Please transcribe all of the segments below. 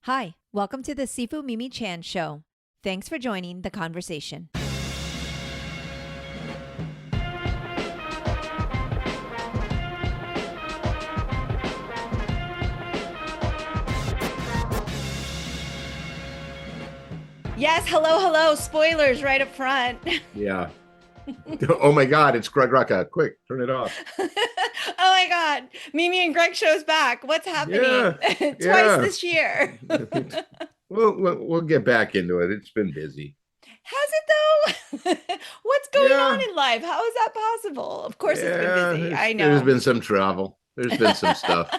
Hi, welcome to the Sifu Mimi Chan Show. Thanks for joining the conversation. Yes, hello. Spoilers right up front. Yeah. Oh my God, it's Greg Rucka. Quick, turn it off. Oh my God. Mimi and Greg show's back. What's happening? Yeah, Twice yeah. this year. We'll get back into it. It's been busy. Has it though? What's going Yeah, on in life? How is that possible? Of course it's been yeah. busy. I There's know. been some travel. There's been some stuff.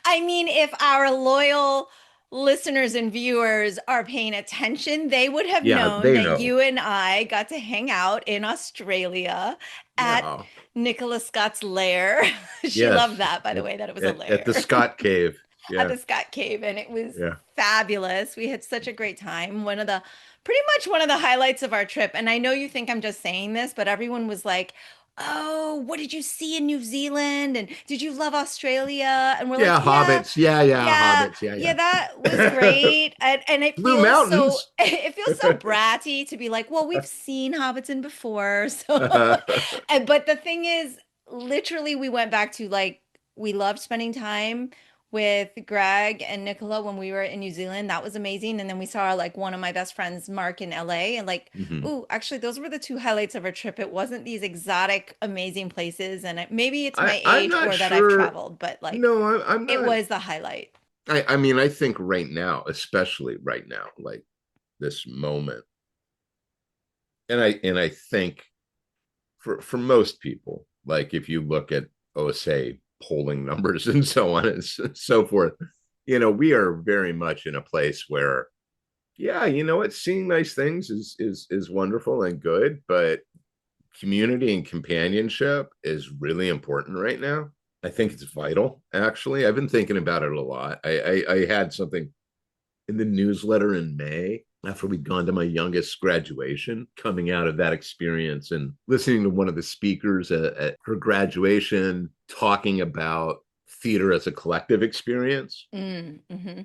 I mean, if our loyal listeners and viewers are paying attention, they would have Yeah, known they that know. you and I got to hang out in Australia at Yeah. Nicola Scott's lair. She loved Yes. that, by the At, way, that it was a at the lair Scott Cave. at Yeah. the Scott Cave, and it was Yeah. fabulous. We had such a great time. Pretty much one of the highlights of our trip. And I know you think I'm just saying this, but everyone was like, "Oh, what did you see in New Zealand? And did you love Australia?" And we're like, Yeah, "Yeah, hobbits. Yeah, yeah, hobbits. Yeah, yeah, that was yeah. great." And it Blue feels so Mountains. it feels so bratty to be like, "Well, we've seen Hobbiton before." But the thing is, literally we went back to like we loved spending time with Greg and Nicola when we were in New Zealand. That was amazing. And then we saw like one of my best friends, Mark, in LA. And like, Mhm. ooh, actually, those were the two highlights of our trip. It wasn't these exotic, amazing places. And maybe it's my I'm age not or that I've sure. traveled, but like No, I'm it not. was the highlight. I mean, I think right now, especially right now, like this moment, and I think for most people, like if you look at OSA polling numbers and so on and so forth, we are very much in a place where, yeah, seeing nice things is wonderful and good, but community and companionship is really important right now. I think it's vital. Actually, I've been thinking about it a lot. I had something in the newsletter in May after we'd gone to my youngest graduation, coming out of that experience and listening to one of the speakers at her graduation talking about theater as a collective experience Mm-hmm.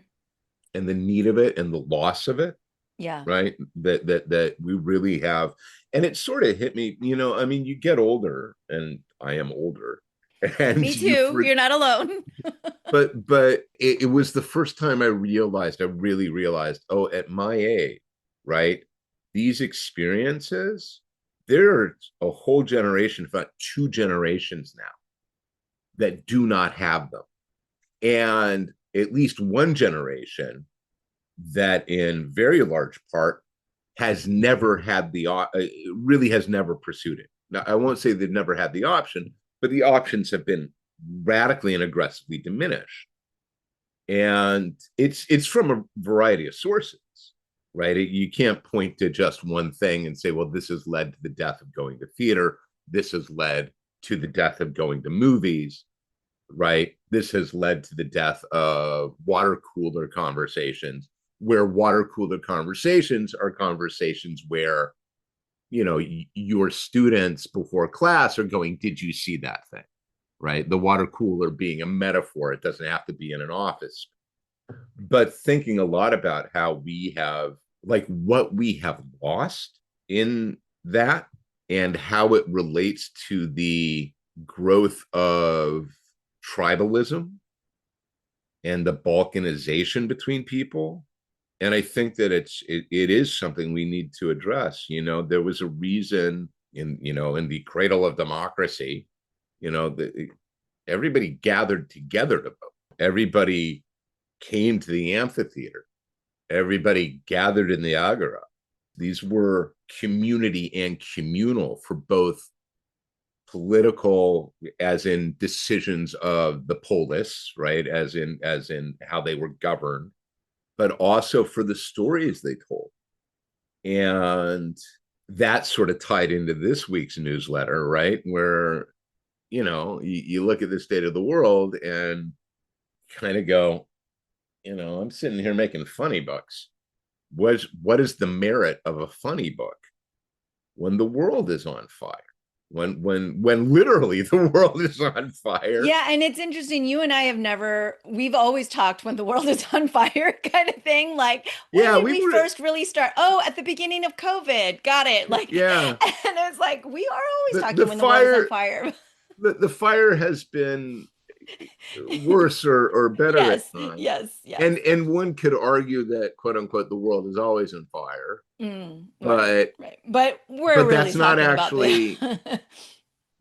and the need of it and the loss of it, Yeah. right? That we really have. And it sort of hit me, I mean, you get older and I am older and Me too. You're not alone. but it was the first time I really realized, oh, at my age, right, these experiences, there's a whole generation, if not two generations now, that do not have them, and at least one generation that in very large part has never had really has never pursued it. Now, I won't say they've never had the option, but the options have been radically and aggressively diminished. And it's from a variety of sources, right? You can't point to just one thing and say, well, this has led to the death of going to theater. This has led to the death of going to movies, right? This has led to the death of water cooler conversations, where water cooler conversations are conversations where, your students before class are going, did you see that thing? Right? The water cooler being a metaphor. It doesn't have to be in an office. But thinking a lot about how we have, like, what we have lost in that and how it relates to the growth of tribalism and the balkanization between people. And I think that it is something we need to address. There was a reason in the cradle of democracy, everybody gathered together to vote. Everybody came to the amphitheater. Everybody gathered in the agora. These were community and communal for both political, as in decisions of the polis, right? As in how they were governed, but also for the stories they told. And that sort of tied into this week's newsletter, right? Where, you look at the state of the world and kind of go, I'm sitting here making funny bucks. What is the merit of a funny book when the world is on fire? when literally the world is on fire. Yeah, and it's interesting. You and I have never, we've always talked when the world is on fire kind of thing. Like, when Yeah, did we we were. first really start? Oh, at the beginning of COVID. Got it. Like, Yeah, and it's like, we are always the talking when the world is on fire fire. the fire has been worse or better at Yes, times. yes, yes. And one could argue that quote unquote the world is always on fire, Right, but right. But we're but really that's not talking about the, actually,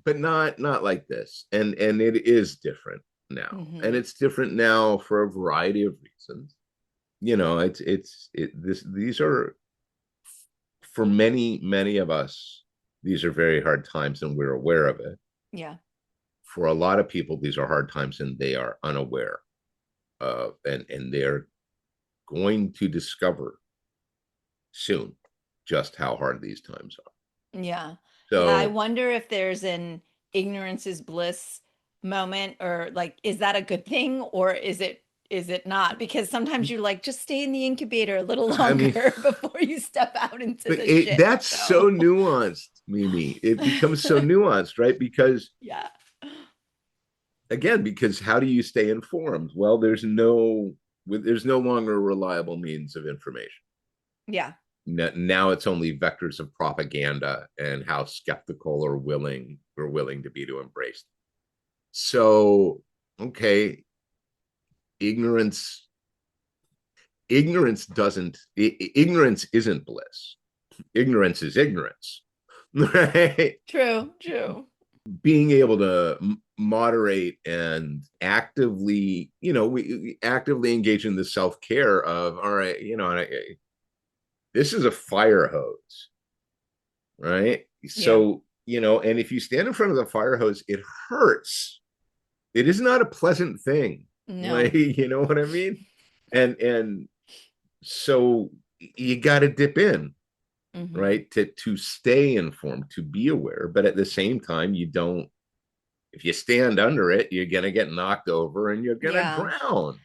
but not like this. And it is different now. And hmm it's different now for a variety of reasons. These are, for many of us, these are very hard times and we're aware of it. Yeah, For a lot of people, these are hard times and they are unaware of, and they're going to discover soon just how hard these times are. yeah. Yeah, I So wonder if there's an ignorance is bliss moment, or like, is that a good thing or is it not? Because sometimes you're like, just stay in the incubator a little I mean, longer before you step out into but the shit that's show. so nuanced, Mimi. It becomes so nuanced, right? Because Yeah. again, because how do you stay informed? Well, there's no longer a reliable means of information. Yeah. Now it's only vectors of propaganda and how skeptical or willing to be to embrace. So, okay, ignorance ignorance isn't bliss. Ignorance is ignorance. Right? True, true. Being able to moderate and actively, we actively engage in the self-care of, all right, this is a fire hose, right? Yeah. So, and if you stand in front of the fire hose, it hurts. It is not a pleasant thing. Like, No. you know what I mean? And so you got to dip in, hmm right? To stay informed, to be aware, but at the same time, you don't. If you stand under it, you're gonna get knocked over and you're gonna Yeah. drown.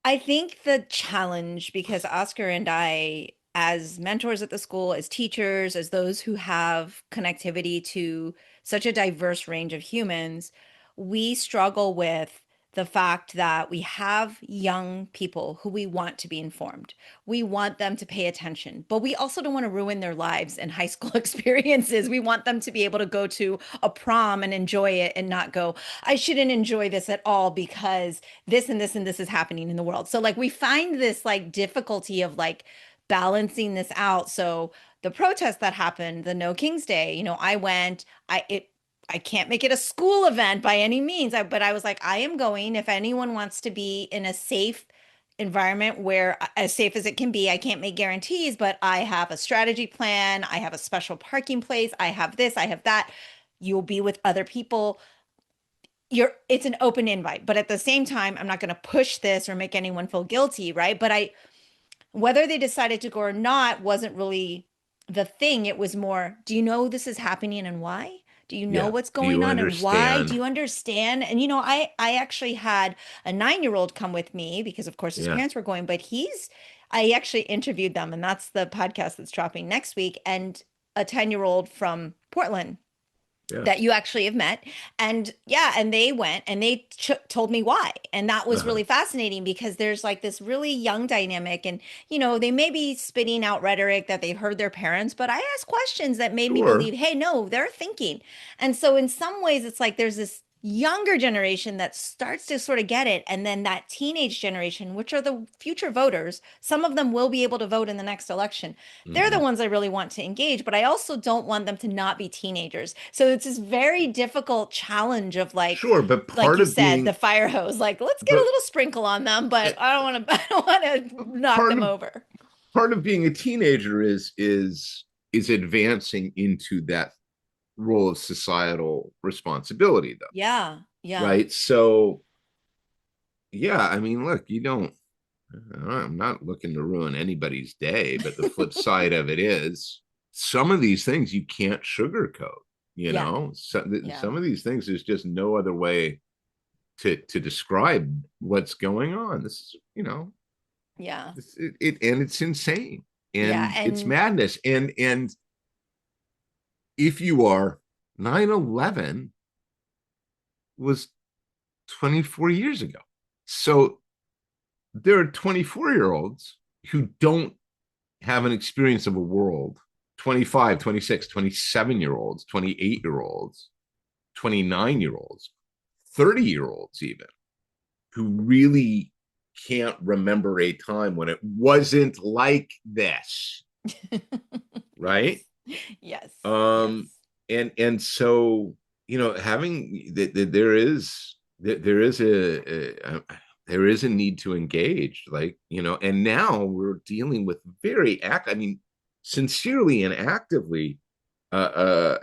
I think the challenge, because Oscar and I, as mentors at the school, as teachers, as those who have connectivity to such a diverse range of humans, we struggle with the fact that we have young people who we want to be informed. We want them to pay attention, but we also don't want to ruin their lives and high school experiences. We want them to be able to go to a prom and enjoy it and not go, I shouldn't enjoy this at all because this and this and this is happening in the world. So like we find this like difficulty of like balancing this out. So the protest that happened, the No King's Day, I went, I can't make it a school event by any means, but I was like, I am going if anyone wants to be in a safe environment where as safe as it can be. I can't make guarantees, but I have a strategy plan, I have a special parking place, I have this, I have that. You'll be with other people. It's an open invite, but at the same time I'm not going to push this or make anyone feel guilty, right? But I whether they decided to go or not wasn't really the thing. It was more, do you know this is happening and why? Do you know Yeah. what's Do going you on and why? Do understand? you understand? And I actually had a 9-year-old come with me because of course his Yeah. parents were going, but I actually interviewed them, and that's the podcast that's dropping next week, and a 10-year-old from Portland Yeah. that you actually have met. And yeah, and they went and they told me why. And that was Uh-huh. really fascinating because there's like this really young dynamic. And, they may be spitting out rhetoric that they've heard their parents, but I asked questions that made me Sure. believe, hey, no, they're thinking. And so in some ways, it's like there's this younger generation that starts to sort of get it, and then that teenage generation, which are the future voters, some of them will be able to vote in the next election. They're the Mm-hmm. ones I really want to engage, but I also don't want them to not be teenagers. So it's this very difficult challenge of Sure, but like part you of said, the being, fire hose. Like, let's get a but little sprinkle on them, uh, but I don't want to. I don't want to knock part them of over. part of being a teenager is advancing into that role of societal responsibility, though, Yeah, yeah, right? So, yeah, I mean, look, you don't. I'm not looking to ruin anybody's day, but the flip side of it is some of these things you can't sugarcoat. yeah, yeah, Some of these things there's just no other way to describe what's going on. This is, yeah, and it's insane yeah, and it's and madness. And if you are 9/11 was 24 years ago. So there are 24-year-olds who don't have an experience of a world. 25, 26, 27-year-olds, 28-year-olds, 29-year-olds, 30-year-olds even, who really can't remember a time when it wasn't like this, right? Yes. Yes. Um, and so, having there is there is a need to engage, like, and now we're dealing with I mean, sincerely and actively, an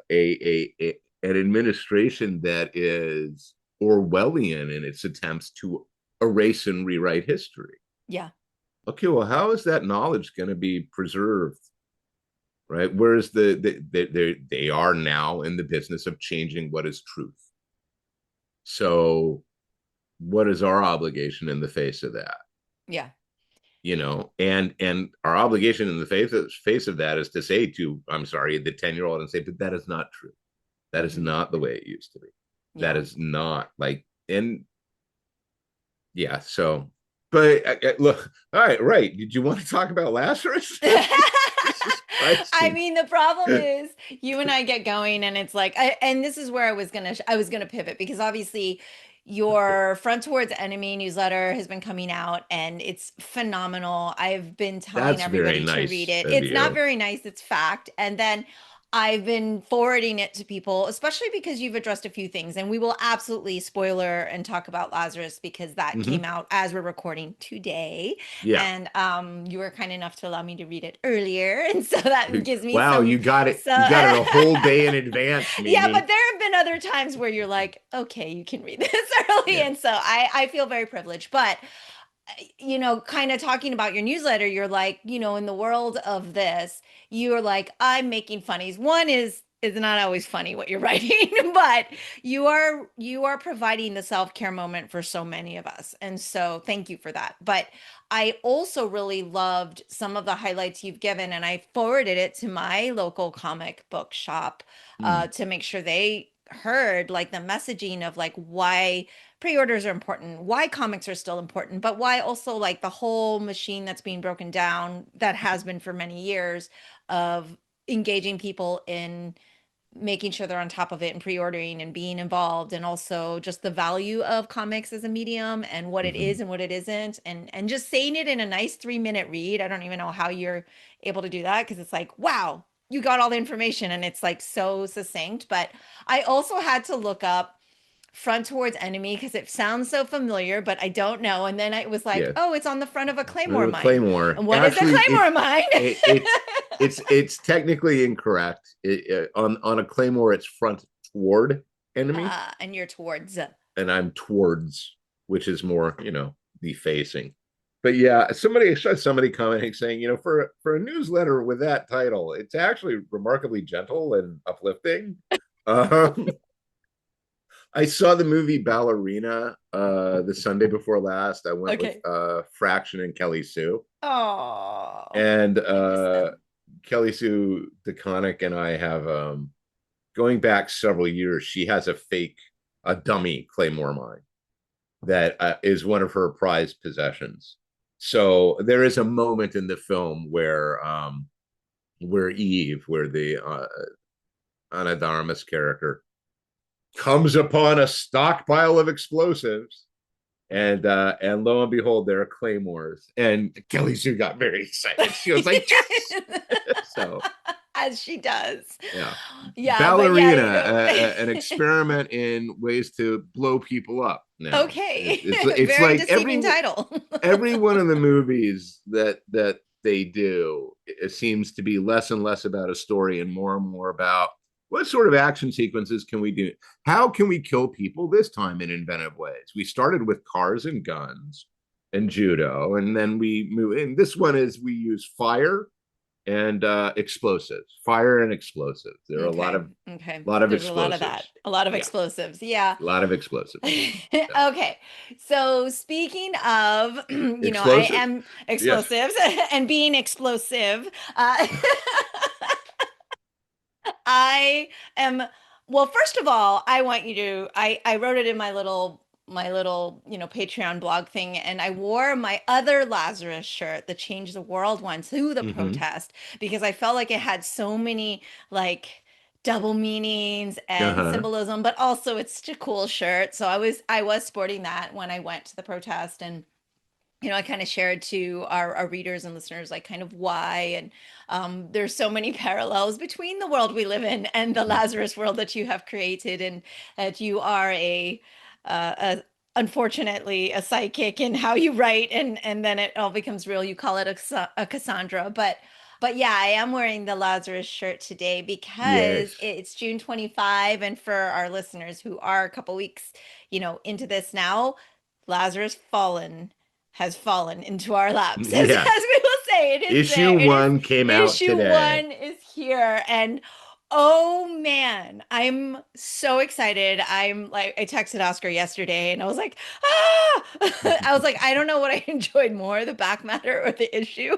administration that is Orwellian in its attempts to erase and rewrite history. Yeah. Okay, well, how is that knowledge going to be preserved, right? Whereas they are now in the business of changing what is truth. So, what is our obligation in the face of that? Yeah. And our obligation in the face of that is to say to, I'm sorry, the 10-year-old, and say, but that is not true. That is not the way it used to be. That Yeah. is not like, and yeah. So, but look, all right, right. Did you want to talk about Lazarus? Jesus Christ. I mean, the problem is you and I get going and it's like, and this is where I was gonna pivot because obviously your Front Towards Enemy newsletter has been coming out and it's phenomenal. I've been telling That's very everybody to read nice it. of It's not you. very nice, it's fact. And then I've been forwarding it to people, especially because you've addressed a few things, and we will absolutely spoiler and talk about Lazarus because that came Mm-hmm. out as we're recording today. Yeah. And you were kind enough to allow me to read it earlier, and so that gives me Wow, some. you got it. So You got it a whole day in advance, yeah, but Mimi. there have been other times where you're like, okay, you can read this early, Yeah. and so I feel very privileged. But kind of talking about your newsletter, you're like, in the world of this, you're like, I'm making funnies. One is not always funny what you're writing, but you are providing the self-care moment for so many of us. And so thank you for that. But I also really loved some of the highlights you've given, and I forwarded it to my local comic book shop Hmm. to make sure they heard like the messaging of like why pre-orders are important, why comics are still important, but why also like the whole machine that's being broken down that has been for many years of engaging people in making sure they're on top of it and pre-ordering and being involved, and also just the value of comics as a medium and what it Hmm. is and what it isn't, and just saying it in a nice 3-minute read. I don't even know how you're able to do that because it's like, wow, you got all the information and it's like so succinct. But I also had to look up Front Towards Enemy because it sounds so familiar, but I don't know. And then I was like, Yeah. oh, it's on the front of a Claymore mine. Claymore. And what is a Actually, Claymore mine? it's technically incorrect. On a Claymore, it's front toward enemy, And you're towards. and I'm towards, which is more, the facing. But yeah, somebody commenting saying, for a newsletter with that title, it's actually remarkably gentle and uplifting. Um, I saw the movie Ballerina the Sunday before last. I went with Okay. Fraction and Kelly Sue. Oh, And I miss them. Kelly Sue DeConnick and I have, going back several years, she has a dummy Claymore mine that is one of her prized possessions. So there is a moment in the film where Eve, where the Ana Darmus character comes upon a stockpile of explosives, and lo and behold, there are claymores. And Kelly Sue got very excited. She was like, "Yes!" So As she does. yeah, Yeah, but yeah, Ballerina, an experiment in ways to blow people up. Now okay. it's Very like deceiving title. every one of the movies that they do, it seems to be less and less about a story and more about what sort of action sequences can we do? How can we kill people this time in inventive ways? We started with cars and guns and judo, and then we move in. This one is we use fire and explosives, fire and explosives. There are a lot Okay. of Okay. There's a lot of that. explosives. A lot of Yeah, explosives. Yeah. a lot of explosives. So, Okay. So speaking of, I explosives. am Yes. explosives and being explosive, I am Well, first of all, I want you to I wrote it in my little, Patreon blog thing, and I wore my other Lazarus shirt, the Change the World one, to the Mm-hmm. protest because I felt like it had so many like double meanings and Uh-huh. symbolism, but also it's such a cool shirt. So I was sporting that when I went to the protest, and I kind of shared to our readers and listeners, like, kind of why. And there's so many parallels between the world we live in and the Lazarus world that you have created, and that you are unfortunately a psychic in how you write, and then it all becomes real. You call it a Cassandra, but yeah, I am wearing the Lazarus shirt today Yes. because it's June 25, and for our listeners who are a couple weeks, into this now, Lazarus has fallen into our laps, as Yeah. we will say. It is Issue there. It is one came out issue today. one is here, and oh man, I'm so excited. I'm like, I texted Oscar yesterday, and I was like, ah, I was like, I don't know what I enjoyed more, the back matter or the issue.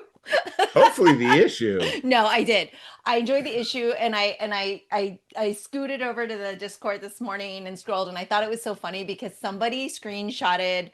Hopefully the issue. No, I did. I enjoyed the issue, and I scooted over to the Discord this morning and scrolled, and I thought it was so funny because somebody screenshotted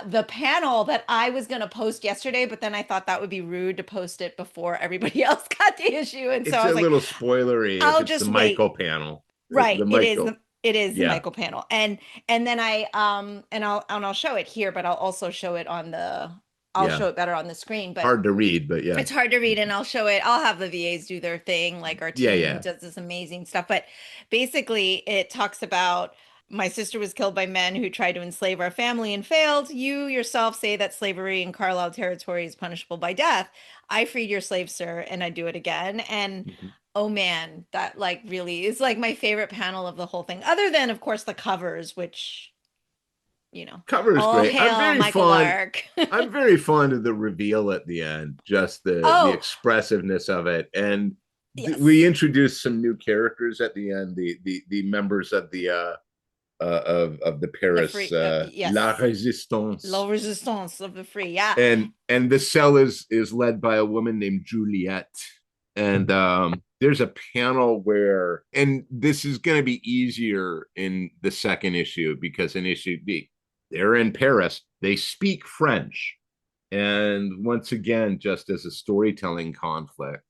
the panel that I was going to post yesterday, but then I thought that would be rude to post it before everybody else got the issue, and so It's I a was like, little spoilery if I'll it's the just Michael wait. panel. Right, The Michael. it is the Yeah. Michael panel, and then I'll show it here, but I'll also show it on the I'll Yeah. show it better on the screen, but Hard to read, but yeah. it's hard to read, and I'll show it. I'll have the VAs do their thing. Like, our Yeah, team yeah. does this amazing stuff. But basically, it talks about my sister was killed by men who tried to enslave our family and failed. You yourself say that slavery in Carlisle territory is punishable by death. I freed your slave, sir, and I do it again. And Mhm. oh man, that like really is like my favorite panel of the whole thing, other than, of course, the covers, which, Cover is all great. hail Michael Lark. I'm very fond of the reveal at the end, just the Oh, expressiveness of it. And we yes. introduced some new characters at the end, the members of the The Paris free, La yes. Resistance. Low resistance of the free. Yeah. And the cell is led by a woman named Juliette. And there's a panel where, and this is going to be easier in the second issue because in issue B, they're in Paris, they speak French. And once again, just as a storytelling conflict,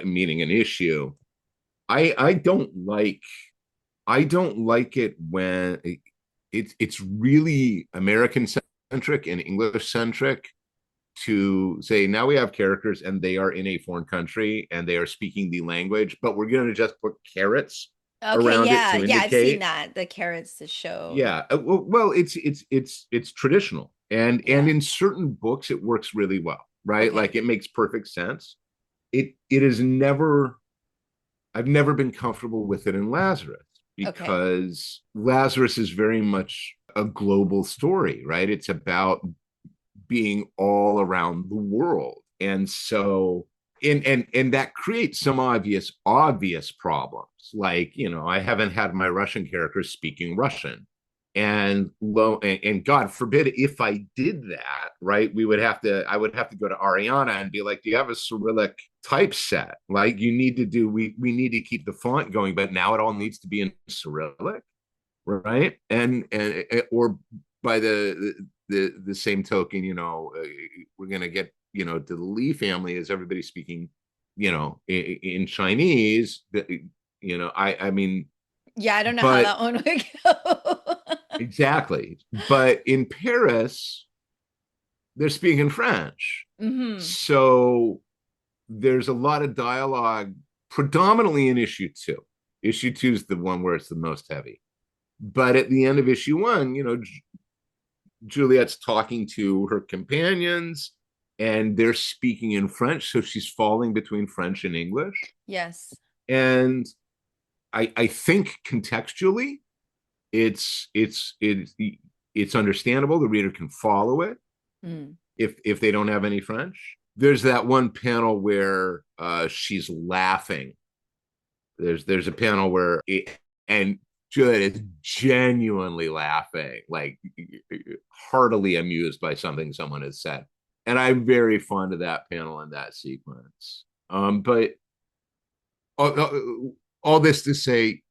meaning an issue, I don't like it when it's really American centric and English centric to say now we have characters and they are in a foreign country and they are speaking the language, but we're going to just put carrots Okay. around it Yeah. to Yeah. I've seen indicate. that. The carrots to show. Yeah, well, it's traditional, and Yeah. in certain books it works really well, right? Okay. Like it makes perfect sense. It is never. I've never been comfortable with it in Lazarus Okay. because Lazarus is very much a global story, right? It's about being all around the world. And so and that creates some obvious problems. Like, I haven't had my Russian characters speaking Russian. And God forbid if I did that, right? I would have to go to Ariana and be like, do you have a Cyrillic typeset? Like we need to keep the font going, but now it all needs to be in Cyrillic, right? And or by the same token, we're gonna get to the Lee family as everybody speaking, in Chinese. I mean, Yeah. I don't know how but that one would go. exactly. But in Paris, they're speaking French, Hmm. so there's a lot of dialogue, predominantly in issue two. Issue two is the one where it's the most heavy. But at the end of issue one, Juliet's talking to her companions and they're speaking in French. So she's falling between French and English. Yes. And I think contextually it's understandable. The reader can follow it Mm. if they don't have any French. There's that one panel where she's laughing. There's a panel where and Juliet is genuinely laughing, like heartily amused by something someone has said. And I'm very fond of that panel and that sequence. But all this to say,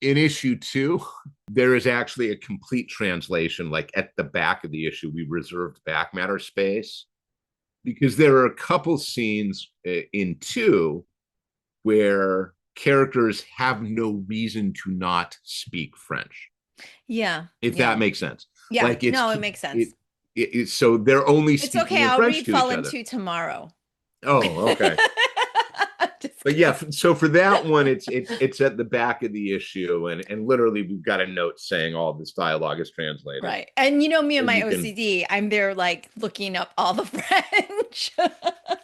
in issue 2, there is actually a complete translation. Like at the back of the issue, we reserved back matter space because there are a couple scenes in 2 where characters have no reason to not speak French, Yeah. if that Yeah. makes sense. Yeah. Like No, it makes it, sense. so they're only It's speaking okay. in I'll French read to each Fallen other. 2 tomorrow. Oh, okay. Just But yeah, kidding. so for that one, it's at the back of the issue, and literally we've got a note saying all this dialogue is translated. Right. And you know me and So my you can, OCD, I'm there like looking up all the French because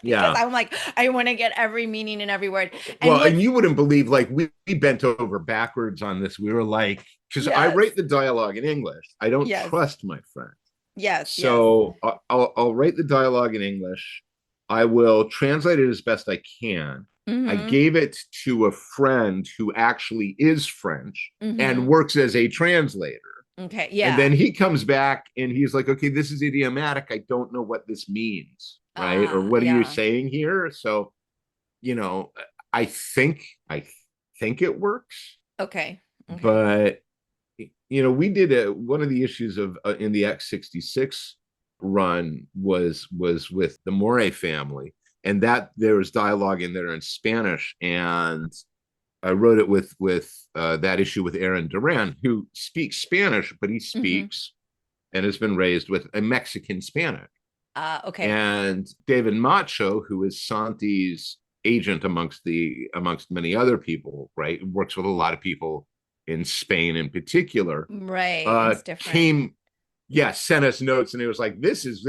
yeah. I'm like, I want to get every meaning and every word. And Well, what's, and you wouldn't believe, like we bent over backwards on this. We were like, because I yes, write the dialogue in English. I don't yes, trust my friend. yes, yes. So I'll write the dialogue in English. I will translate it as best I can. I Mm-hmm. gave it to a friend who actually is French and Mm-hmm. works as a translator. Okay. And then Yeah. he comes back and he's like, okay, this is idiomatic. I don't know what this means. Right. Or what are you Yeah. saying here? So, you know, I think, I think it works, Okay. Okay. but we did one of the issues of in the X66 run was with the Moray family, and that there was dialogue in there in Spanish, and I wrote it with that issue with Aaron Duran, who speaks Spanish, but he Mm-hmm. speaks and has been raised with a Mexican Spanish. Okay. And David Macho, who is Santi's agent amongst many other people, right, works with a lot of people in Spain in particular, Right. It's different. came, yeah, sent us notes, and it was like, this is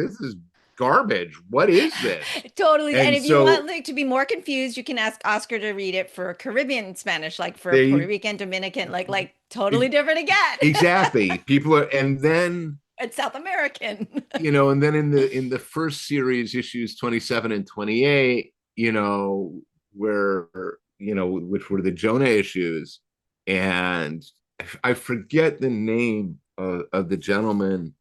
garbage. What is this? Totally. And And if you want so like to be more confused, you can ask Oscar to read it for Caribbean Spanish, like for Puerto they Rican, Dominican, like totally different again. exactly, people are, and then It's South American. and then in the first series, issues 27 and 28, where which were the Jonah issues, and I forget the name of the gentleman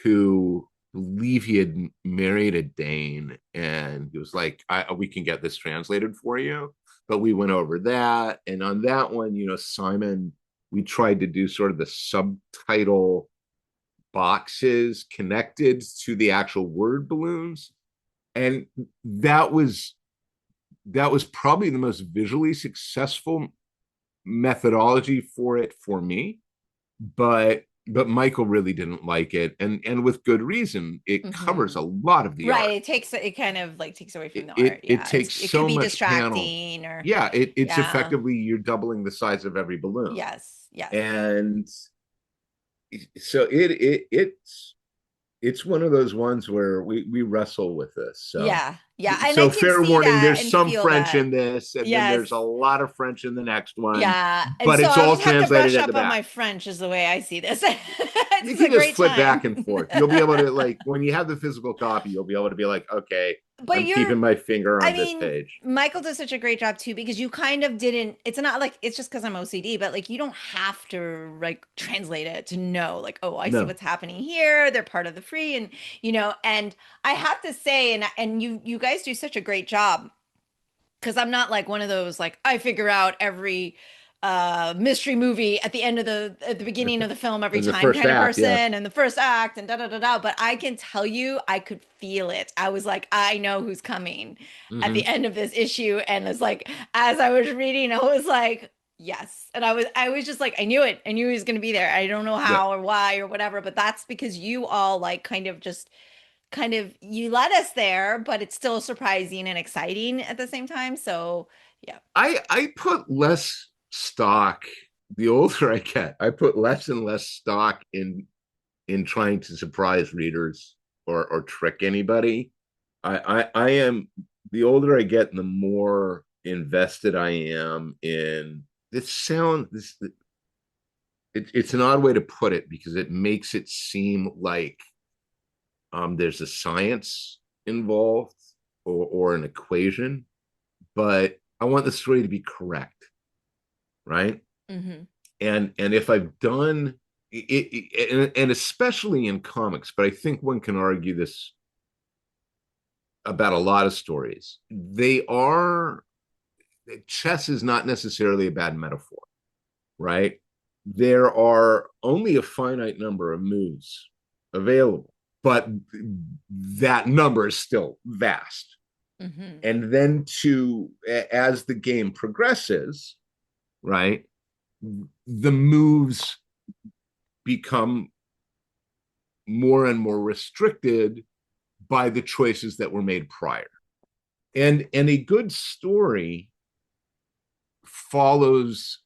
who believe he had married a Dane, and he was like, we can get this translated for you. But we went over that, and on that one, Simon, we tried to do sort of the subtitle boxes connected to the actual word balloons, and that was probably the most visually successful methodology for it for me, but Michael really didn't like it, and with good reason. It covers Hmm. a lot of the Right. art. It kind of like takes away from it the art. it, it Yeah. takes It could so be much panel. distracting or Yeah, it's yeah. effectively, you're doubling the size of every balloon. Yes. Yes. And so it's one of those ones where we wrestle with this. So Yeah. Yeah. And I so can fair see warning, that there's and some feel French that. in this, and then Yes. there's a lot of French in the next one, Yeah. And but so it's I'll all just have to translated brush at the up on back. my French is the way I see this. You It's a can just great flip back time. and forth. You'll be able to, like, when you have the physical copy, you'll be able to be like, okay, But I'm keeping my finger I on this mean, page. Michael does such a great job too because you kind of didn't, it's not like it's just because I'm OCD, but like you don't have to like translate it to know, like, oh, I see No. what's happening here. They're part of the free and I have to say, and you guys do such a great job because I'm not like one of those like I figure out every mystery movie at the beginning of the film every In the time first kind of act, yeah. person and the first act and da da da da. But I can tell you, I could feel it. I was like, I know who's coming at the Mm-hmm. end of this issue, and it's like as I was reading, I was like, yes, and I was just like, I knew it. I knew he was going to be there. I don't know Yeah. how or why or whatever, but that's because you all like kind of you led us there, but it's still surprising and exciting at the same time. So yeah. I put less stock, the older I get, I put less and less stock in trying to surprise readers or trick anybody. I am, the older I get, the more invested I am in this sound. It's an odd way to put it because it makes it seem like there's a science involved, or an equation, but I want the story to be correct, right? Hmm. And if I've done and especially in comics, but I think one can argue this about a lot of stories. Chess is not necessarily a bad metaphor, right? There are only a finite number of moves available, but that number is still vast. Mm-hmm. And then as the game progresses, right, the moves become more and more restricted by the choices that were made prior. And a good story follows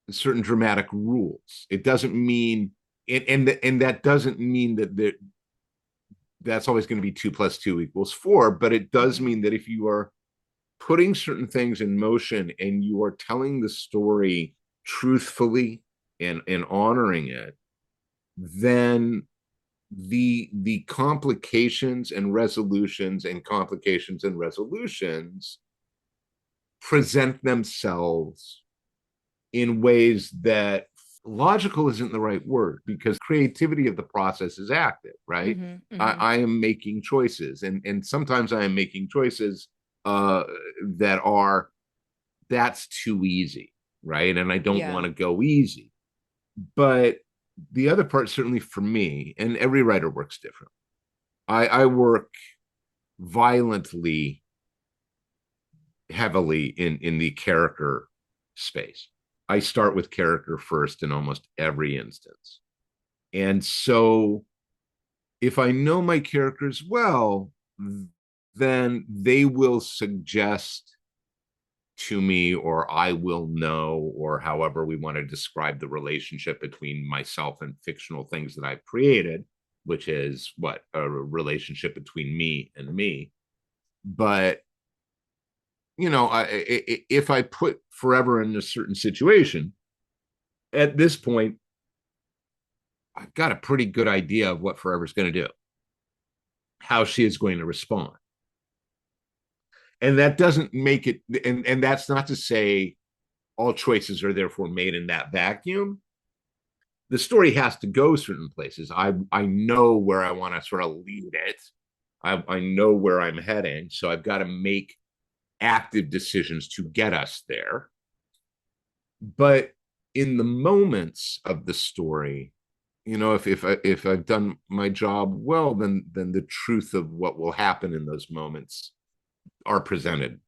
certain dramatic rules. It doesn't mean and that doesn't mean that's always going to be 2 + 2 = 4, but it does Mm-hmm. mean that if you are putting certain things in motion and you are telling the story truthfully and honoring it, then the complications and resolutions present themselves in ways that logical isn't the right word, because creativity of the process is active, right? Mm-hmm. Mm-hmm. I am making choices, and sometimes I am making choices uh, that are that's too easy, right? And I don't Yeah. want to go easy. But the other part, certainly for me, and every writer works different. I work violently heavily in the character space. I start with character first in almost every instance. And so if I know my characters well, then they will suggest to me, or I will know, or however we want to describe the relationship between myself and fictional things that I've created, which is what a relationship between me and me. But if I put Forever in a certain situation, at this point, I've got a pretty good idea of what Forever's going to do, how she is going to respond. And that doesn't make it, and that's not to say all choices are therefore made in that vacuum. The story has to go certain places. I know where I want to sort of lead it. I know where I'm heading. So I've got to make active decisions to get us there. But in the moments of the story, if I've done my job well, then the truth of what will happen in those moments are presented.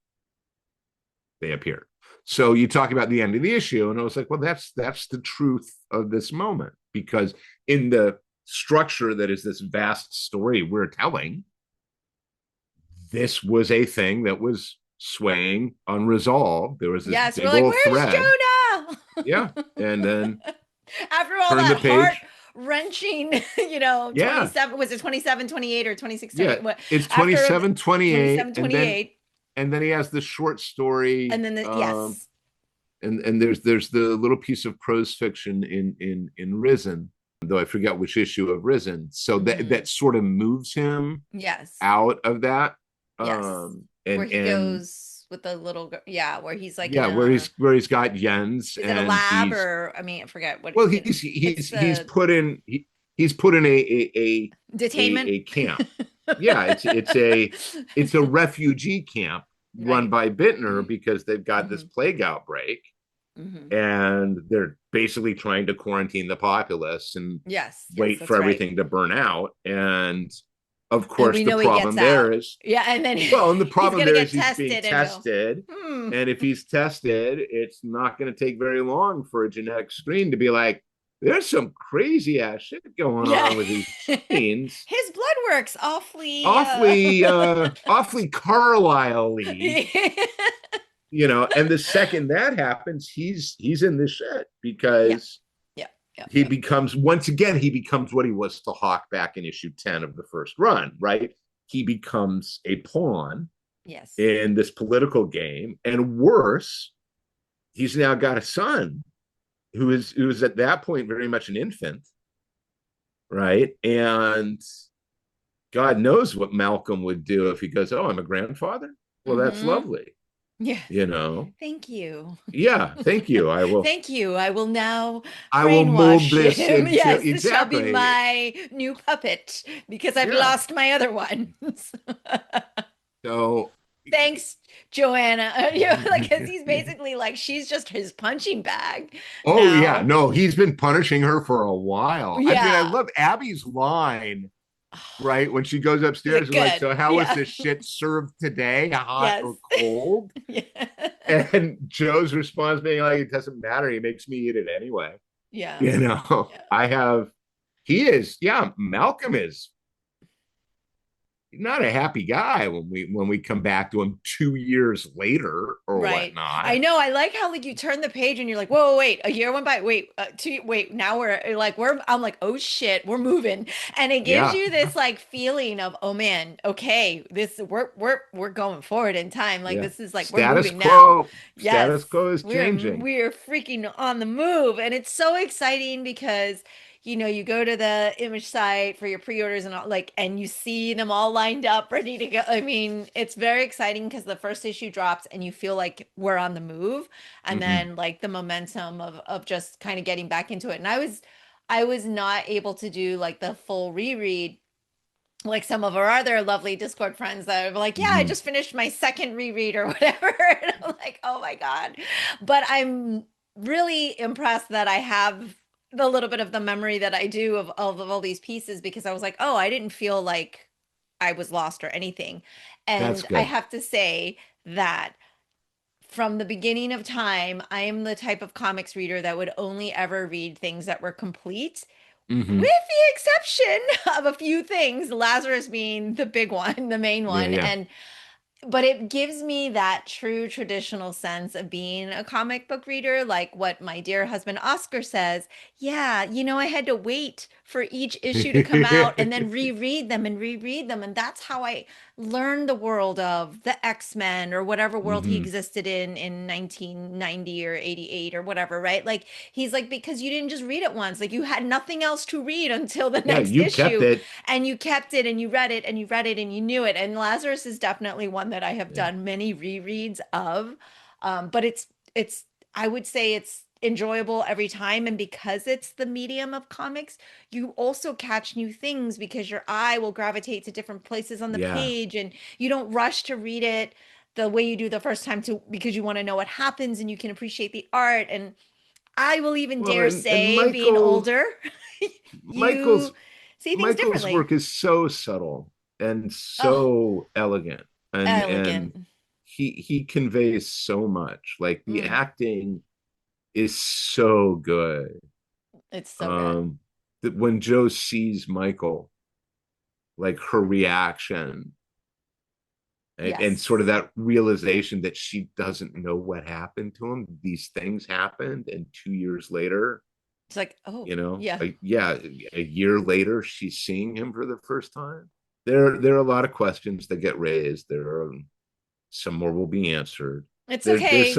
They appear. So you talk about the end of the issue, and I was like, well, that's the truth of this moment, because in the structure that is this vast story we're telling, this was a thing that was swaying unresolved. There was this Yes, we're big like, old where's thread. Yeah. Jonah? And then After all turn the that heart page. wrenching, Yeah. 27, was it 27, 28, or 26, Yeah. 28? What, It's after 27, 28, 27, 28, and then he has the short story. and then yes. And there's the little piece of prose fiction in Risen, though I forget which issue of Risen. So Mm-hmm. that sort of moves him Yes. out of that. Yes. Where he And goes with the little yeah, where he's like in yeah, a, where he's got Jens, is it a and lab, he's or I mean, I forget what well, it's he's the put in he's put in detainment. a camp. Yeah, it's a refugee camp run Right. by Bittner, because they've got this Mm-hmm. plague outbreak, Mm-hmm. and they're basically trying to quarantine the populace and Yes, yes, wait for that's right. everything to burn out. And of And course, we the know he gets problem out. there is, Yeah, and then well, and the he's problem gonna there is get he's being tested and go, tested. hmm. And if he's tested, it's not going to take very long for a genetic screen to be like, there's some crazy ass shit going Yeah. on with these genes. His blood works awfully Awfully Carlisle-y, yeah. and the second that happens, he's in the shit, Yeah. because Yeah. Yeah. he becomes, once again, he becomes what he was to Hawk back in issue 10 of the first run, right? He becomes a pawn Yes. in this political game. And worse, he's now got a son who is at that point very much an infant, right? And God knows what Malcolm would do if he goes, "Oh, I'm a grandfather." Well, that's Mm-hmm. lovely, Yeah. you know. Thank you. Yeah, thank you. Thank you. I will now I will mold brainwash this him. into Yes, this shall be exactly. my new puppet because I've Yeah. lost my other ones. So, thanks, Joanna. You know, like, cause he's basically like, she's just his punching bag Oh yeah, now. no, he's been punishing her for a while. I mean, I Yeah. love Abby's line, right? When she goes He's upstairs like, and like, good. so how was Yeah. this shit served today? Hot Yes. or cold? Yeah. And Joe's response being like, it doesn't matter. He makes me eat it anyway. Yeah. You know, Yeah. I have, he is, yeah, Malcolm is not a happy guy when we come back to him 2 years later or Right. I whatnot. know. I like how like you turn the page and you're like, whoa, wait, a year went by. Wait, wait, now we're like, I'm like, oh shit, we're moving. And it gives Yeah, you this like feeling of, oh man, okay, this we're going forward in time. Like yeah. this is like we're moving now. Yes. Status quo is changing. We're freaking on the move. And it's so exciting because you go to the image site for your pre-orders and all, like, and you see them all lined up, ready to go. I mean, it's very exciting because the first issue drops and you feel like we're on the move, and Hmm. then like the momentum of just kind of getting back into it. And I was not able to do like the full reread like some of our other lovely Discord friends that are like, yeah, I Hmm. just finished my second reread or whatever. And I'm like, oh my God. But I'm really impressed that I have the little bit of the memory that I do of all these pieces, because I was like, oh, I didn't feel like I was lost or anything. That's And I good. have to say that from the beginning of time, I am the type of comics reader that would only ever read things that were complete, with Hmm. the exception of a few things, Lazarus being the big one, the main Yeah, one. yeah. And but it gives me that true traditional sense of being a comic book reader, like what my dear husband Oscar says. Yeah, I had to wait for each issue to come out and then reread them and reread them. And that's how I learned the world of the X-Men or whatever world he Hmm. existed in 1990 or 88 or whatever, right? Like he's like, because you didn't just read it once, like you had nothing else to read until the Yeah, next you kept issue, it. and you kept it and you read it and you read it and you knew it. And Lazarus is definitely one that I have Yeah, done many rereads of. But it's I would say it's enjoyable every time. And because it's the medium of comics, you also catch new things because your eye will gravitate to different places on the yeah. page, and you don't rush to read it the way you do the first time, to because you want to know what happens and you can appreciate the art. And I will even Well, dare and say, being older, Michael's you see things Michael's differently. work is so subtle and Oh, so elegant, and elegant. he conveys so much. Like the Mm, acting is so good. it's so good. Um, that when Joe sees Michael, like her reaction and sort of Yes. that realization that she doesn't know what happened to him. These things happened, and 2 years later, It's like, oh, you know, yeah. yeah, a year later, she's seeing him for the first time. There are a lot of questions that get raised. There are some more will be answered. It's There, okay.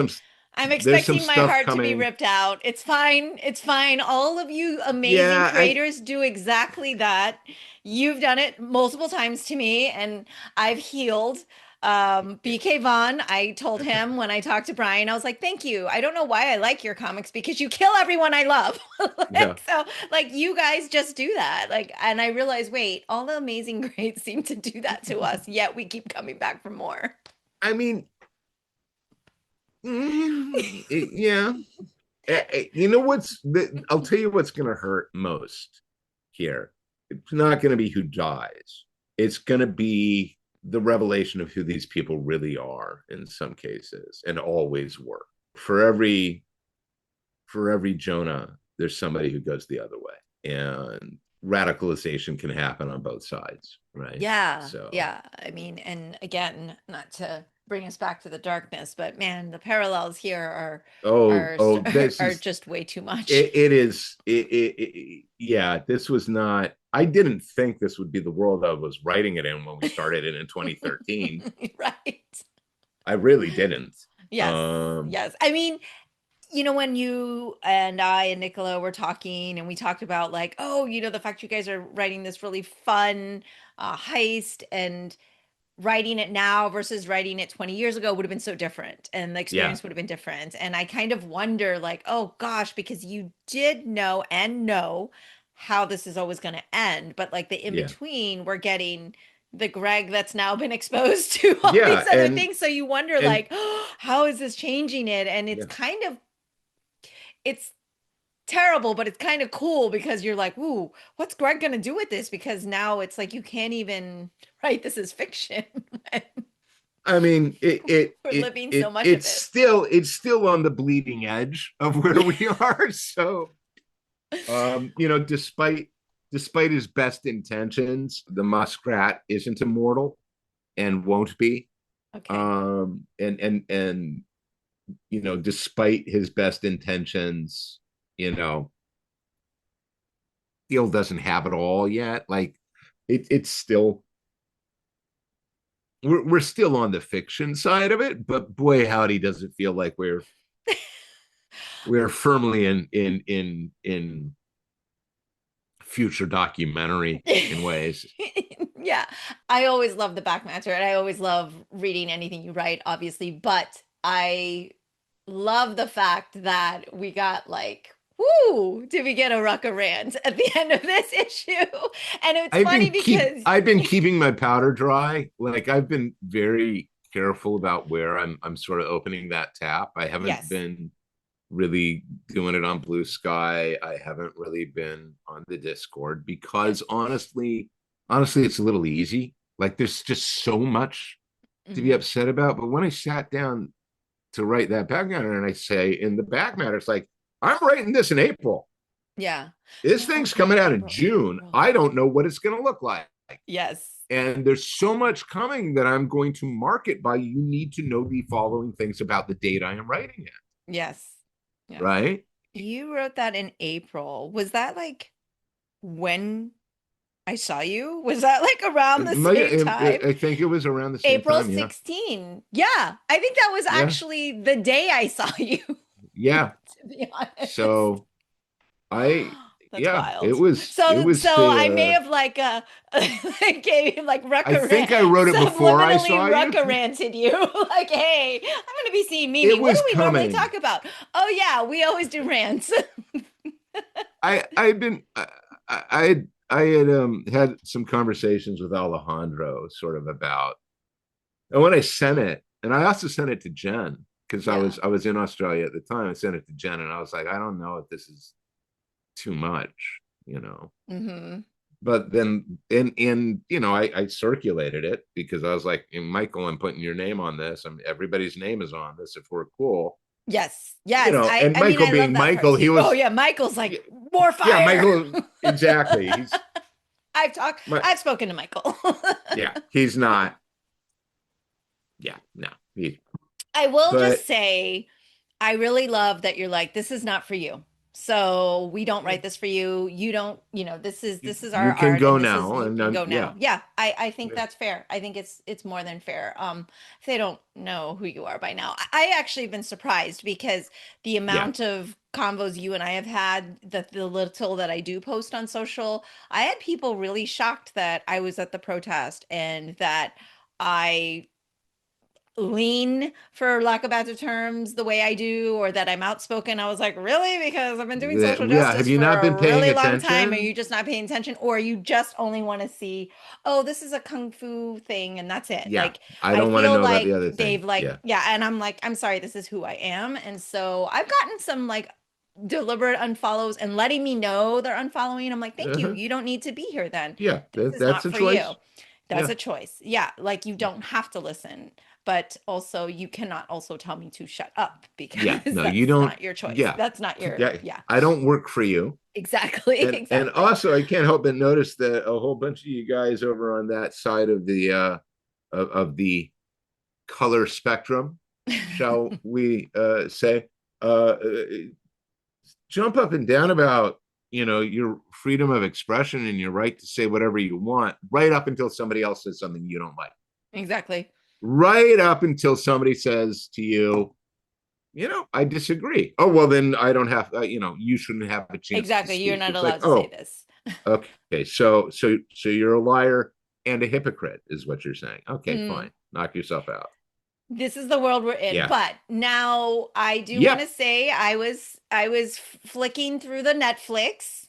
I'm there's some expecting my stuff heart to be coming. ripped out. It's fine. It's fine. All of you amazing Yeah, I creators do exactly that. You've done it multiple times to me, and I've healed. BK Vaughn, I told him when I talked to Brian, I was like, thank you. I don't know why I like your comics, because you kill everyone I love. yeah. So, like, you guys just do that. Like, and I realized, wait, all the amazing greats seem to do that to us, yet we keep coming back for more. I mean, yeah. You know I'll tell you what's going to hurt most here. It's not going to be who dies. It's going to be the revelation of who these people really are in some cases, and always were. For every Jonah, there's somebody who goes the other way, and radicalization can happen on both sides, right? Yeah, So, yeah. I mean, and again, not to bring us back to the darkness, but man, the parallels here oh, oh, are just way too much. it is yeah, this was not, I didn't think this would be the world I was writing it in when we started it in 2013. Right. I really didn't. Yes. um Yes. I mean, when you and I and Nicola were talking, and we talked about like, oh, the fact you guys are writing this really fun heist, and writing it now versus writing it 20 years ago would have been so different, and the yeah, experience would have been different. And I kind of wonder, like, oh gosh, because you did know how this is always going to end, but like the in yeah, between, we're getting the Greg that's now been exposed to all Yeah, these other things. So you wonder, and like, oh, how is this changing it? And it's yeah. kind of, it's terrible, but it's kind of cool because you're like, ooh, what's Greg gonna do with this? Because now it's like you can't even write this as fiction. I mean, We're living so much of it. it's still on the bleeding edge of where we are. So, despite his best intentions, the muskrat isn't immortal and won't be. Okay. And despite his best intentions, Thiel doesn't have it all yet. Like it's still we're still on the fiction side of it, but boy, howdy, does it feel like we're firmly in future documentary in ways. Yeah, I always love the back matter, and I always love reading anything you write, obviously, but I love the fact that we got like, whoo, did we get a Rucka rant at the end of this issue? And it's funny because I've been keeping my powder dry. Like I've been very careful about where I'm sort of opening that tap. I haven't yes, been really doing it on Blue Sky. I haven't really been on the Discord yes, because honestly, it's a little easy. Like there's just so much to be hmm upset about. But when I sat down to write that back matter, and I say in the back matter, it's like I'm writing this in April. yeah, This no, thing's yeah, coming out in April, June. April, I don't know what it's going to look like. yes, And there's so much coming that I'm going to mark it by. You need to know the following things about the date I am writing it. yes, yes. Right. You wrote that in April. Was that like when I saw you? Was that like around the same time? I think it was around the same April time. Yeah. 16. Yeah, I think that was Yeah. actually the day I saw you, Yeah. to be honest. So I, That's yeah, wild. it was So I may the, have like gave him like I Rucka rant, think I wrote it before I subliminally saw you. Rucka ranted you. Like, hey, I'm gonna be seeing Mimi. It What do was we normally coming. talk about? Oh yeah, we always do rants. I'd been, I had had some conversations with Alejandro sort of about, and when I sent it, and I also sent it to Jen because Yeah. I was in Australia at the time. I sent it to Jen, and I was like, I don't know if this is too much. hmm But then I circulated it because I was like, Michael, I'm putting your name on this. Everybody's name is on this if we're cool. Yes. Yes. And I mean Michael I love being that part Michael, he too. Oh was, yeah, Michael's like more yeah, fire. Michael, exactly. My, I've spoken to Michael. yeah, he's not, yeah, no, I will just but say I really love that you're like, this is not for you. So we don't yeah, write this for you. You don't, this is our you can art go and this is now. you And can go yeah, now. Yeah, I think yeah, that's fair. I think it's more than fair. If they don't know who you are by now. I actually been surprised because the yeah. amount of convos you and I have had, the little that I do post on social, I had people really shocked that I was at the protest and that I lean, for lack of better terms, the way I do, or that I'm outspoken. I was like, really? Because I've been doing social Yeah. Have justice you for not been a paying really long time. Are attention? you just not paying attention? Or you just only want to see, oh, this is a kung fu thing and that's it. Yeah. Like, I I don't want to feel know about the like other they've thing. like, Yeah. yeah. And I'm like, I'm sorry, this is who I am. And so I've gotten some like deliberate unfollows and letting me know they're unfollowing. I'm like, thank you. Uh-huh. You don't need to be here then. Yeah. This is That's not a for you. choice. That's Yeah. a choice. Yeah, like you don't have to listen, but also you cannot also tell me to shut up Yeah. because No, you that's don't. not your choice. Yeah. That's not your, Yeah. yeah, I don't work for you. exactly, And exactly. also I can't help but notice that a whole bunch of you guys over on that side of the of the color spectrum, shall we say, jump up and down about your freedom of expression and your right to say whatever you want, right up until somebody else says something you don't like. Exactly. Right up until somebody says to you, I disagree. Oh, well, then I don't have, you shouldn't have a chance to Exactly. You're speak. not It's allowed like, to say oh, this. okay. So you're a liar and a hypocrite is what you're saying. Okay, Mm, fine. Knock yourself out. this is the world we're in. Yeah. But now I do want to Yep. say I was flicking through the Netflix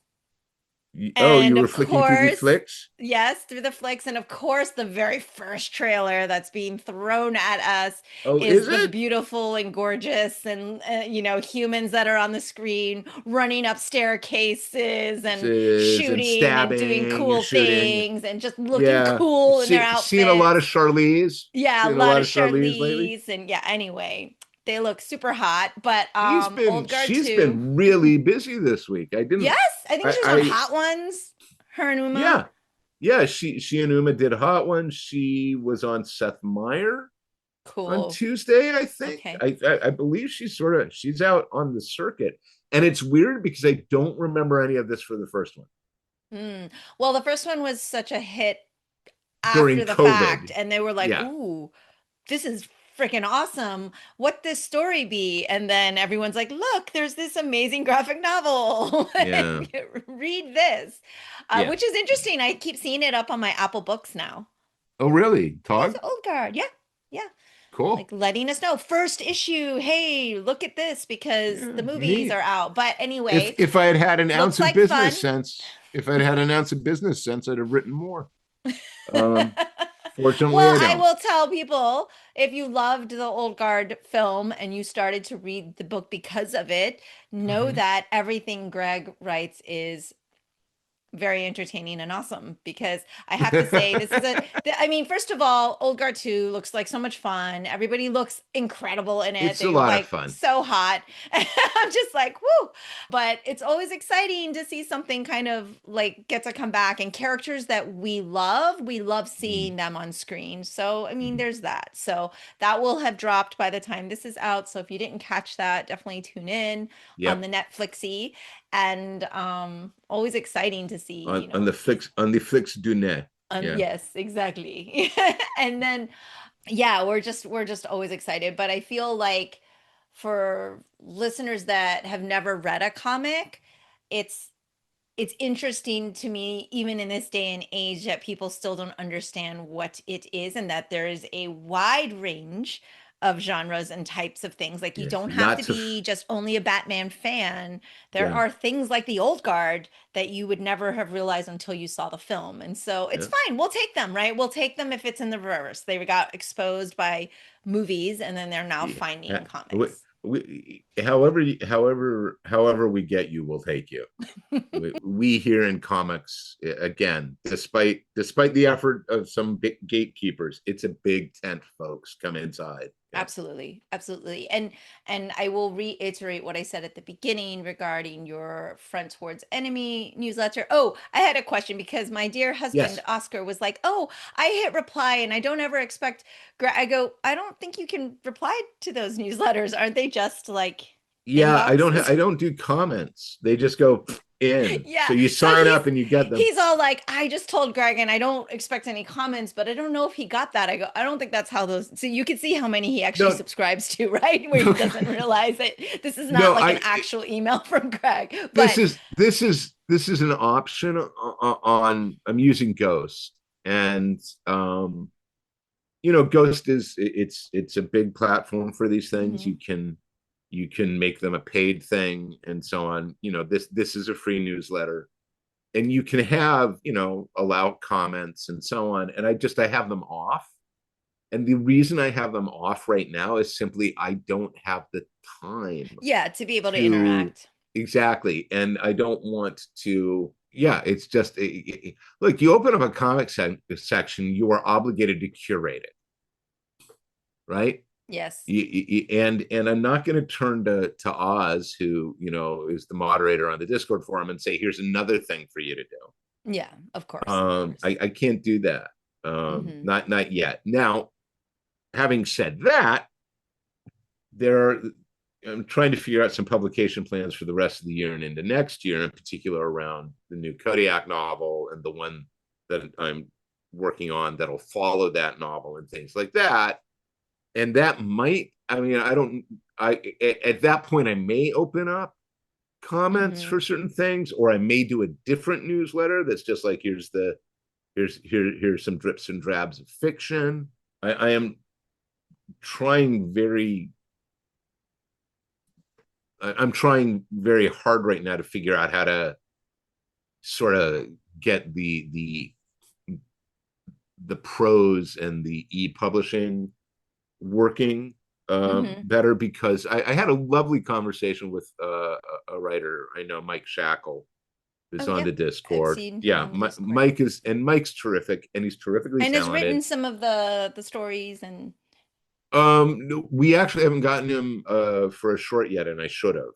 Oh, you And were of flicking through the course, flicks? yes, through the flicks. And of course, the very first trailer that's being thrown at us Oh, is is the it? beautiful and gorgeous and, humans that are on the screen running up staircases and And shooting and doing stabbing and cool shooting. things and just looking Yeah. cool in their Seen a lot of outfits. Charlize. Yeah, a Seen a lot lot of of Charlize lately. Charlize. And yeah, anyway, they look super hot. But Old Guard She's 2. been really busy this week. Yes, I think she was on I Hot Ones. Her and Uma. yeah. Yeah, she and Uma did Hot Ones. She was on Seth Meyer on Cool. Tuesday, I think. Okay. I believe she's out on the circuit. And it's weird because I don't remember any of this for the first one. Mm. Well, the first one was such a hit During after the fact, COVID. and they were like, Yeah. "Ooh, this is freaking awesome. What this story be?" And then everyone's like, "Look, there's this amazing graphic novel. Yeah. Read this," Yeah. which is interesting. I keep seeing it up on my Apple Books now. Oh, really? Yes, Tog? Old Guard. Yeah, yeah. Cool. Like letting us know first issue. Hey, look at this because Yeah, the movies neat. are out. But anyway, If I had had an ounce looks of like business fun. sense, if I'd had an ounce of business sense, I'd have written more. Um, Fortunately, Well, I I don't. will tell people if you loved the Old Guard film and you started to read the book because of it, know Mhm. that everything Greg writes is very entertaining and awesome because I have to say this is I mean, first of all, Old Guard 2 looks like so much fun. Everybody looks incredible in it. It's a They're lot of like fun. so hot. I'm just like, whoo. But it's always exciting to see something kind of like get to come back and characters that we love Mhm. seeing them on screen. So, I mean, Mhm. there's that. So, that will have dropped by the time this is out. So, if you didn't catch that, definitely tune in on Yep. the Netflixy and always exciting to see, On the flicks du nez. Yeah. yes, exactly. And then yeah, we're just always excited, but I feel like for listeners that have never read a comic, it's it's interesting to me even in this day and age that people still don't understand what it is and that there is a wide range of genres and types of things. Like you Yes. don't have to Lots of be just only a Batman fan. There yeah. are things like the Old Guard that you would never have realized until you saw the film. And so it's Yeah. fine. We'll take them, right? We'll take them if it's in the reverse. They got exposed by movies and then they're now Yeah. finding comics. However we get you, we'll take you. We here in comics, again, despite the effort of some big gatekeepers, it's a big tent, folks. Come inside. Yeah. Absolutely, absolutely. And I will reiterate what I said at the beginning regarding your Front Towards Enemy newsletter. Oh, I had a question because my dear husband Yes. Oscar was like, "Oh, I hit reply and I don't ever expect I go, "I don't think you can reply to those newsletters. Aren't they just like Yeah, inboxes?" I don't do comments. They just go in. Yeah. So you So sign up and you get them. he's all like, I just told Greg and I don't expect any comments, but I don't know if he got that. I go, I don't think that's how those so you can see how many he actually No, subscribes to, right? Where he no, doesn't realize it. This is not no. like an actual email from Greg. This But is this is an option on. I'm using Ghost, and Ghost it's a big platform for these things. mhm. You can make them a paid thing and so on. This is a free newsletter, and you can have allow comments and so on. And I have them off. And the reason I have them off right now is simply I don't have the time Yeah, to be able to to interact. exactly, and I don't want to. Yeah, it's just look. You open up a section, you are obligated to curate it, right? Yes. And I'm not going to turn to Oz, who is the moderator on the Discord forum, and say, "Here's another thing for you to do." Yeah, of course, of course. I can't do that. Hmm. Not yet. Now, having said that, there are I'm trying to figure out some publication plans for the rest of the year and into next year, in particular around the new Kodiak novel and the one that I'm working on that'll follow that novel and things like that. And that might, I mean, I don't, I at that point I may open up comments Hmm. for certain things, or I may do a different newsletter that's just like here's some drips and drabs of fiction. I am trying very I'm trying very hard right now to figure out sort of get the prose and the e-publishing working Hmm. better, because I had a lovely conversation with a writer I know, Mike Shackle, Oh, who's on the yep. I've Discord. seen him Yeah, on the Discord. Mike's terrific, and he's terrifically And has written talented. some of the stories and No, we actually haven't gotten him for a short yet, and I should have.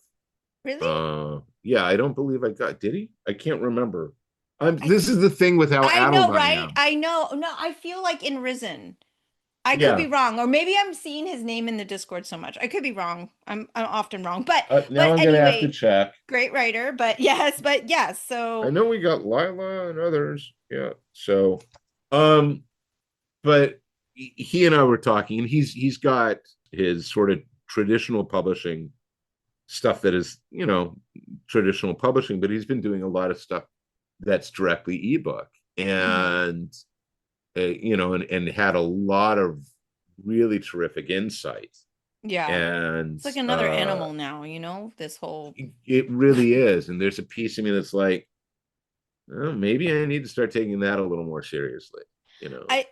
really? Yeah, I don't believe I got. Did he? I can't remember. I This is the thing with how I addled know, I right? am. I know. No, I feel like in Risen. I could be Yeah. wrong, or maybe I'm seeing his name in the Discord so much. I could be wrong. I'm often wrrong, Now but I'm gonna have to anyway, check. great writer. But yes. I So know we got Lila and others. Yeah. So, um, but he and I were talking, and he's got his sort of traditional publishing stuff that is, traditional publishing, but he's been doing a lot of stuff that's directly ebook, mhm. and and had a lot of really terrific insight. Yeah, And it's like another animal now. This whole. it really is. And there's a piece of me that's like, oh, maybe I need to start taking that a little more seriously. You know, I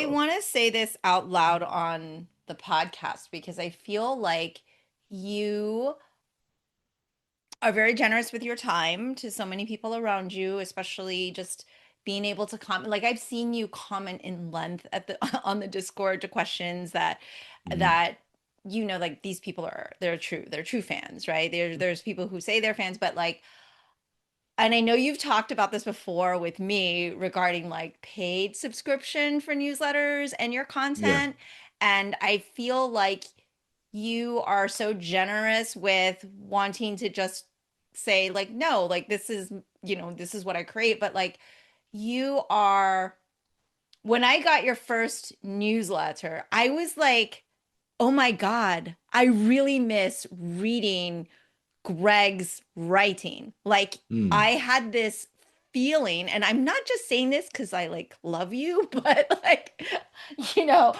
so want to say this out loud on the podcast because I feel like you are very generous with your time to so many people around you, especially just being able to comment. Like I've seen you comment in length at the on the Discord to questions mhm. that like these people they're true fans, right? There's people who say they're fans, but like, and I know you've talked about this before with me regarding like paid subscription for newsletters and your Yeah, content. And I feel like you are so generous with wanting to just say, like, no, like, this is what I create. But like, you are, when I got your first newsletter, I was like, oh my God, I really miss reading Greg's writing. Like I mm. had this feeling, and I'm not just saying this because I like love you, but like,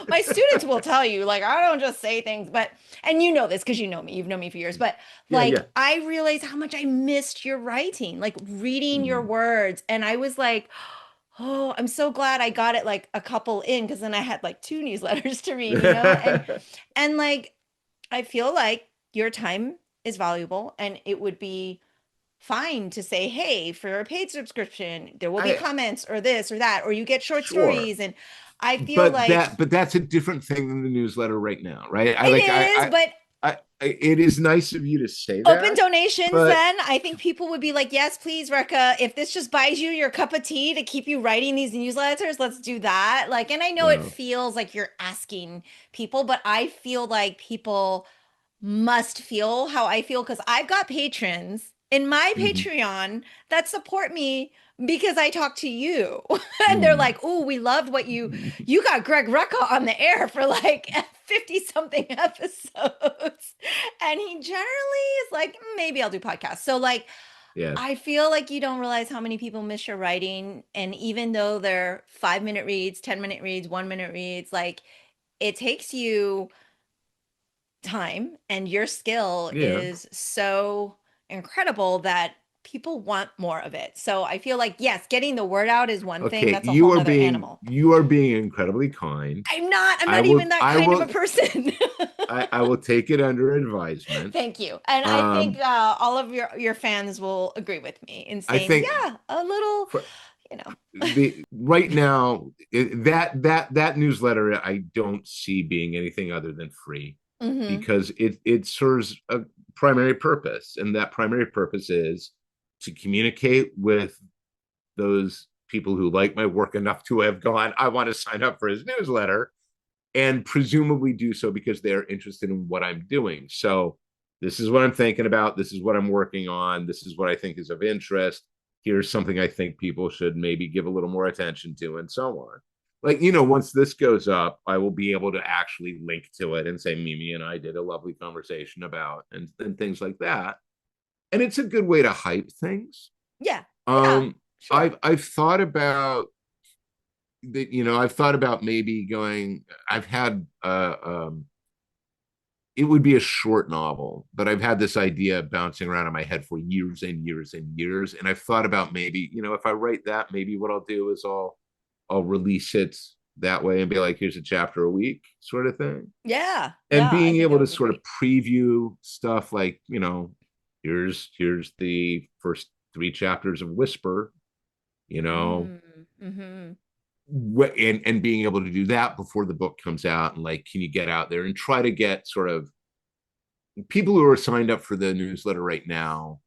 my students will tell you, like, I don't just say things, but, and you know this because you know me, you've known me for years, but Yeah, like, yeah. I realized how much I missed your writing, like reading your Mm. words. And I was like, oh, I'm so glad I got it like a couple in because then I had like two newsletters to read, and like, I feel like your time is valuable and it would be fine to say, hey, for a paid subscription, there will be I comments or this or that, or you get short Sure, stories. And I feel but like that's a different thing than the newsletter right now, right? it is, but It is nice of you to say open that, donations, but then I think people would be like, yes, please, Rekka, if this just buys you your cup of tea to keep you writing these newsletters, let's do that. Like, and I know it no. feels like you're asking people, but I feel like people must feel how I feel because I've got patrons in my Mhm. Patreon that support me because I talk to you. And they're Mm. like, "Oh, we loved what you got Greg Rucka on the air for like 50 something episodes." And he generally is like, "Maybe I'll do podcasts." So like Yeah. I feel like you don't realize how many people miss your writing. And even though they're 5-minute reads, 10-minute reads, 1-minute reads, like it takes you time and your skill Yeah. is so incredible that people want more of it. So I feel like, yes, getting the word out is one thing. Okay, That's a whole nother animal. you are being incredibly kind. I'm I not even will that I kind of a will person. I will take it under advisement. Thank you. And I think Um all of your fans will agree with me in I saying, think yeah, a little, for you know. the right now, that newsletter I don't see being anything other than free, Hmm. because it serves a primary purpose, and that primary purpose is to communicate with those people who like my work enough to have gone, I want to sign up for his newsletter, and presumably do so because they're interested in what I'm doing. So this is what I'm thinking about. This is what I'm working on. This is what I think is of interest. Here's something I think people should maybe give a little more attention to, and so on. Like, once this goes up, I will be able to actually link to it and say, Mimi and I did a lovely conversation about, and things like that. And it's a good way to hype things. Yeah. Yeah. Um, Sure. I've thought about that, I've thought about maybe going, I've had it would be a short novel, but I've had this idea bouncing around in my head for years and years and years. And I've thought about maybe, if I write that, maybe what I'll do is I'll release it that way and be like, here's a chapter a week sort of thing. Yeah. And I being think able that to would be sort great. of preview stuff like, here's the first 3 chapters of Whisper, you know, Mm-hmm. and being able to do that before the book comes out, and like, can you get out there and try to get sort of people who are signed up for the newsletter right now.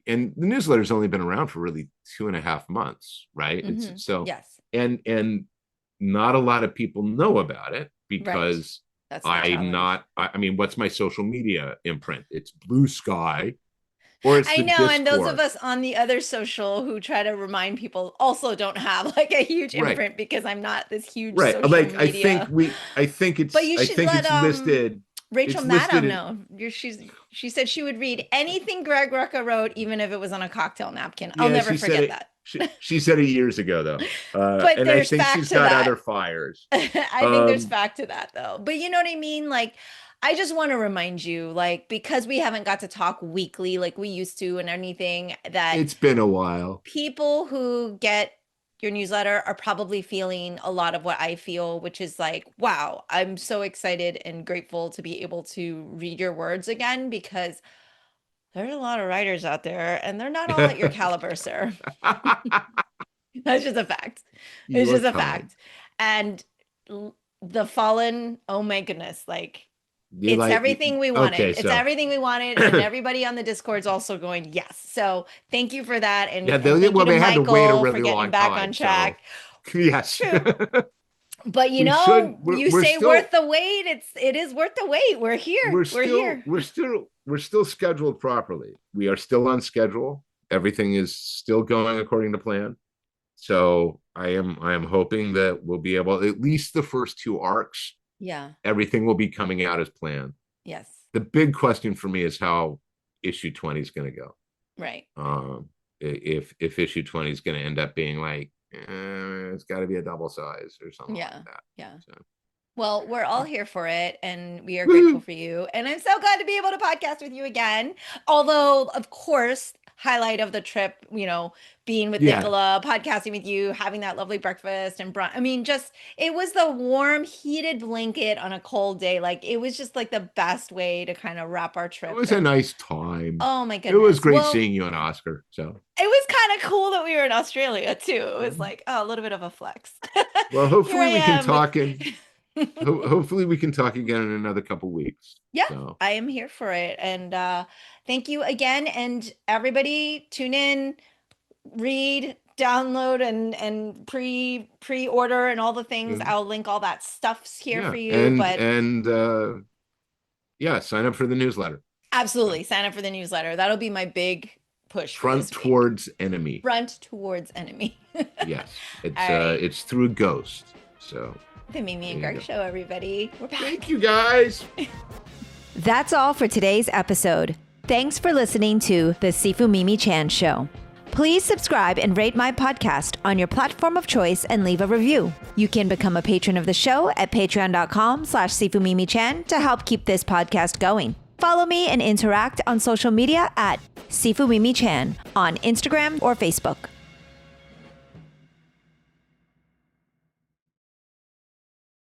And the newsletter's only been around for really 2.5 months, right? Mm-hmm. It's so, Yes. and not a lot of people know about it Right. because That's the challenge. I mean, what's my social media imprint? It's Blue Sky or it's I the know, and those of Discord. us on the other social who try to remind people also don't have like a huge Right. imprint because I'm not this huge Right. social Like I think media. it's But you I should think let it's listed. Rachel It's listed Maddow in know. She said she would read anything Greg Rucka wrote, even if it was on a cocktail napkin. I'll Yeah, never she said forget it. that. She said it years ago though. But And I there's think fact she's to got that. other fires. I think there's Um fact to that though. But you know what I mean? Like, I just want to remind you, like, because we haven't got to talk weekly like we used to and anything, that it's been a while. people who get your newsletter are probably feeling a lot of what I feel, which is like, wow, I'm so excited and grateful to be able to read your words again because there's a lot of writers out there and they're not all at your caliber, sir. That's just a fact. It's You are just a kind. fact. And the fallen, oh my goodness, like You it's like everything we wanted. okay, It's so everything we wanted. And everybody on the Discord's also going, yes. So thank you for that. yeah, And thank you well, to they had to wait a Michael for really getting long back on time. So track. yes. True. But we should you we're say worth still the wait. It is worth the wait. We're here. We're here. we're still scheduled properly. We are still on schedule. Everything is still going according to plan. So I am hoping that we'll be able, at least the first 2 arcs, Yeah. everything will be coming out as planned. Yes. The big question for me is how issue 20 is going to go. Right. If issue 20 is going to end up being like, it's got to be a double size or something like Yeah. that. Yeah. So, Well, we're all here for it, and we are grateful woo! for you. And I'm so glad to be able to podcast with you again. Although, of course, highlight of the trip, being with Yeah, Nicola, podcasting with you, having that lovely breakfast and brunch. I mean, just it was the warm, heated blanket on a cold day. Like it was just like the best way to kind of wrap our it trip. was a And nice time. oh my It was goodness. great Well, seeing you and Oscar. So, it was kind of cool that we were in Australia too. It was like, oh, a little bit of a flex. well, Here I hopefully we can am with talk and hopefully we can talk again in another couple weeks. Yeah, So, I am here for it. And thank you again. And everybody tune in, read, download, and pre-order and all the things. uh, I'll link all that stuffs here for yeah, you. But and yeah, sign up for the newsletter. So, absolutely sign up for the newsletter. That'll be my big push for front this week. towards enemy. Front towards enemy. Yes, All right. it's through Ghost. So The Mimi and there you Greg go. Show, everybody. We're back. Thank you guys. That's all for today's episode. Thanks for listening to the Sifu Mimi Chan Show. Please subscribe and rate my podcast on your platform of choice and leave a review. You can become a patron of the show at patreon.com/SifuMimiChan to help keep this podcast going. Follow me and interact on social media at Sifu Mimi Chan on Instagram or Facebook.